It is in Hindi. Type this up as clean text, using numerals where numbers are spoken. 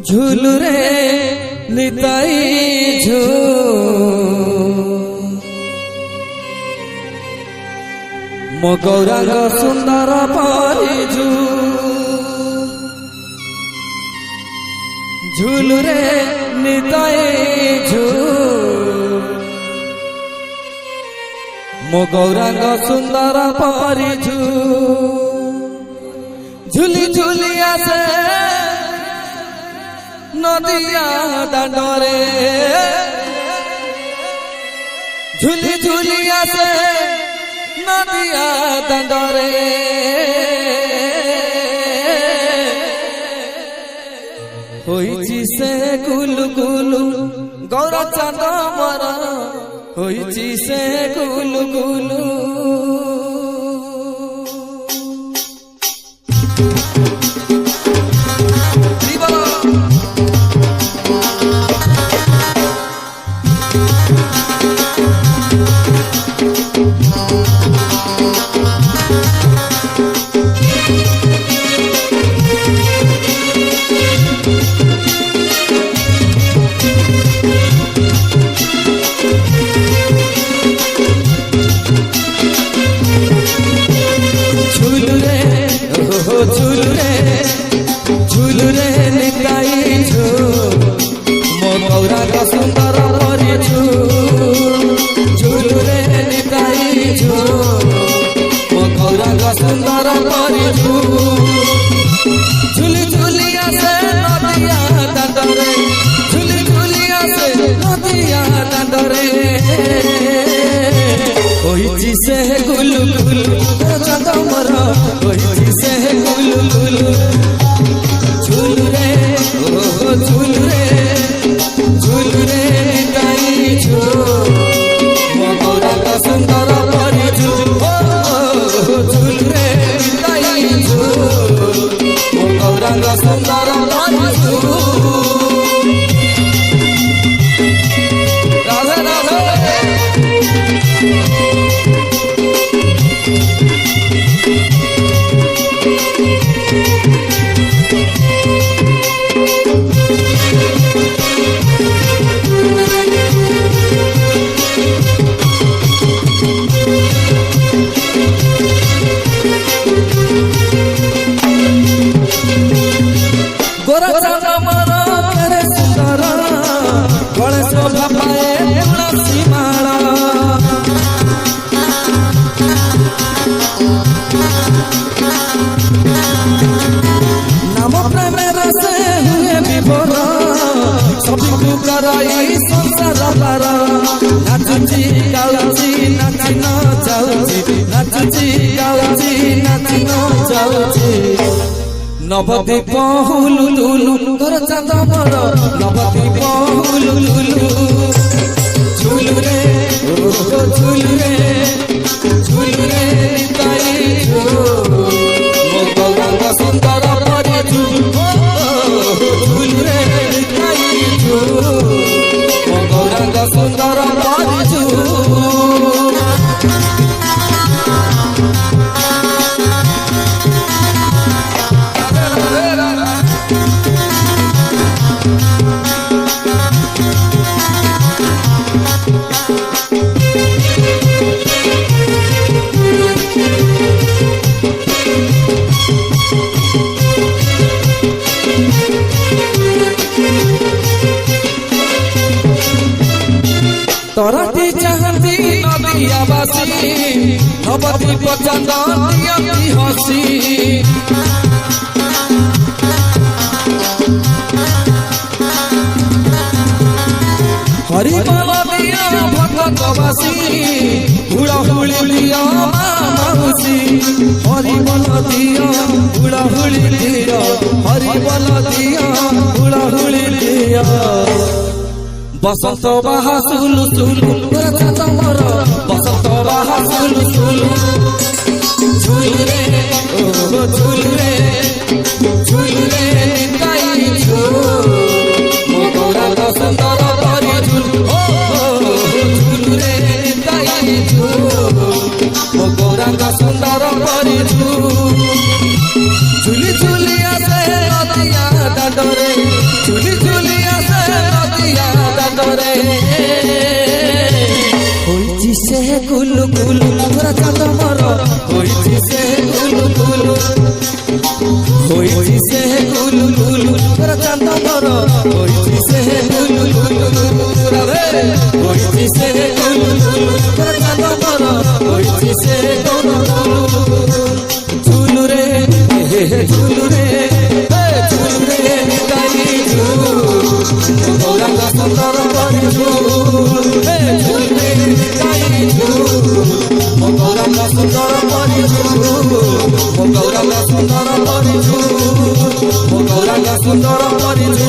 झूलू रे निताई मो गौरांग सुंदर परिझू झूलू रे निताई मो गौरांग सुंदर परिझू झूली झूली आसे नदिया दांडरे झूली झूली आसे नदिया दांडरे होइची से गुलु गुलु गौरा चांद मरा होइची से गुलु गुलु झूलू रे निताई मो गौरांग सुंदर परिझू झूलू रे निताई मो गौरांग सुंदर परिझू झूली झूली आसे नदिया दांडरे झूली झूली आसे नदिया दांडरे होइची से गुलु गुलु चांद मरा होइची से गुलु गुलु झूलू रे ओ झूलू रे निताई मो गौरांग सुंदर परिझू झूलू रे निताई मो गौरांग सुंदर परिझू राधे राधे गोरा चांद मरा करे सुंदर गणेश बापाए तुलसी माला नाम प्रेम रसे हुए विभोर सबको कराई संसार पार नाचुची गाउची नाची न जाउची नाचुची गाउची नाची न जाउची नवदीप हुलु लुलु गोरा चांद मरा नवदीप हुलु लुलु झूलू रे ओ झूलू रे निताई मो गौरांग सुंदर परिझू झूलू रे निताई मो गौरांग सुंदर परिझू तोराती चाहती नदिया बासी नवदीप चांद दियती हसी हरि बोल दिया भगत बासी हुड़ा हुड़ी दिया माउसी हरि बोल दिया हुड़ा हुड़ी दिया हरि बोल दिया हुड़ा हुड़ी दिया बसंत बाहा सुलु सुलु गोरा चांद मरा बसंत बाहा सुलु सुलु झूलू रे ओ झूलू रे निताई मो गौरांग सुंदर परिझू झूलू रे निताई मो गौरांग सुंदर परिझू झूली झूली आसे नदिया दांडरे ହୋଇଛି ସେ ଗୁଲୁ ଗୁଲୁ ତୋର ଚାନ୍ଦ ମୋର ହୋଇଛି ସେ ଗୁଲୁ ଗୁଲୁ ରାଧେ ହୋଇଛି ସେ ଗୁଲୁ ଗୁଲୁ ତୋର ଚାନ୍ଦ ମୋର ହୋଇଛି ସେ ଗୁଲୁ ଗୁଲୁ ଝୁଲୁରେ ଝୁଲୁରେ ଝୁଲୁରେ ଗାଇଛୁ ଗୌରାଙ୍ଗ ସୁନ୍ଦର କରିଛୁ ଝୁଲୁରେ ଗାଇଛୁ ଗୌରାଙ୍ଗ ସୁନ୍ଦର କରିଛୁ ଗୌରାଙ୍ଗ ସୁନ୍ଦର କରିଛୁ ଗୌରାଙ୍ଗ ସୁନ୍ଦର କରିଛୁ